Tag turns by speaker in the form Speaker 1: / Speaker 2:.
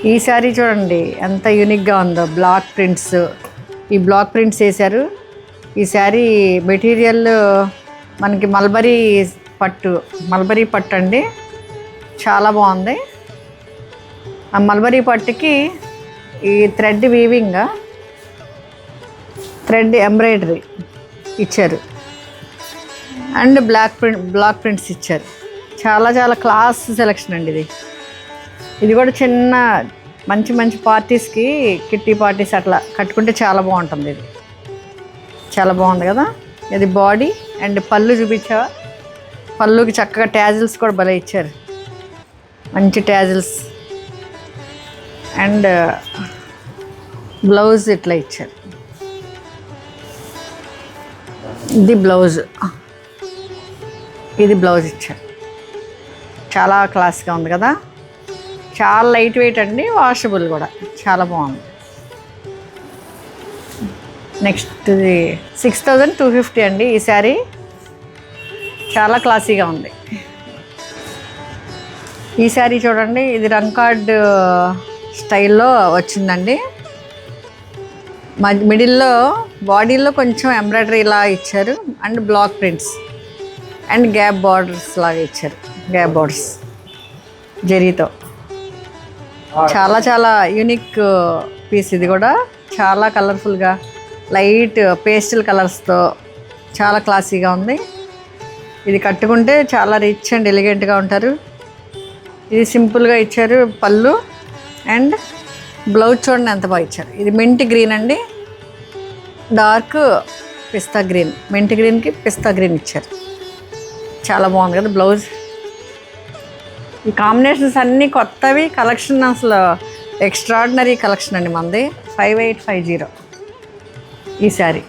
Speaker 1: ఈ శారీ చూడండి ఎంత యూనిక్గా ఉందో, బ్లాక్ ప్రింట్స్. ఈ బ్లాక్ ప్రింట్స్ వేశారు. ఈ శారీ మెటీరియల్ మనకి మల్బరీ పట్టు అండి. చాలా బాగుంది. ఆ మల్బరీ పట్టుకి ఈ థ్రెడ్ వీవింగ్, థ్రెడ్ ఎంబ్రాయిడరీ ఇచ్చారు అండ్ బ్లాక్ ప్రింట్స్ ఇచ్చారు. చాలా క్లాస్ సెలెక్షన్ అండి ఇది కూడా చిన్న మంచి పార్టీస్కి, కిట్టి పార్టీస్ అట్లా కట్టుకుంటే చాలా బాగుంటుంది. ఇది చాలా బాగుంది కదా. ఇది బాడీ అండ్ పళ్ళు చూపించావా? పళ్ళుకి చక్కగా ట్యాజిల్స్ కూడా భలే ఇచ్చారు, మంచి ట్యాజిల్స్. అండ్ బ్లౌజ్ ఇట్లా ఇచ్చారు. ఇది బ్లౌజ్ ఇచ్చారు. చాలా క్లాస్గా ఉంది కదా. చాలా లైట్ వెయిట్ అండి, వాషబుల్ కూడా. చాలా బాగుంది. నెక్స్ట్ 6250 అండి ఈ శారీ. చాలా క్లాసీగా ఉంది. ఈ శారీ చూడండి, ఇది రంకార్డ్ స్టైల్లో వచ్చిందండి. మిడిల్లో బాడీలో కొంచెం ఎంబ్రాయిడరీ ఇలా ఇచ్చారు and block prints and gap borders లాగా ఇచ్చారు. గ్యాప్ బార్డర్స్ జరీతో. చాలా యూనిక్ పీస్ ఇది కూడా. చాలా కలర్ఫుల్గా లైట్ పేస్టల్ కలర్స్తో చాలా క్లాసీగా ఉంది. ఇది కట్టుకుంటే చాలా రిచ్ అండ్ ఎలిగెంట్గా ఉంటారు. ఇది సింపుల్గా ఇచ్చారు పళ్ళు అండ్ బ్లౌజ్ చూడండి ఎంత బాగా ఇచ్చారు. ఇది మెంట్ గ్రీన్ అండి, డార్క్ పిస్తా గ్రీన్. మెంట్ గ్రీన్కి పిస్తా గ్రీన్ ఇచ్చారు. చాలా బాగుంది కదా బ్లౌజ్. ఈ కాంబినేషన్స్ అన్నీ కొత్తవి. కలెక్షన్ అసలు ఎక్స్ట్రాడినరీ కలెక్షన్ అండి మనది. 5850 ఈ శారీ.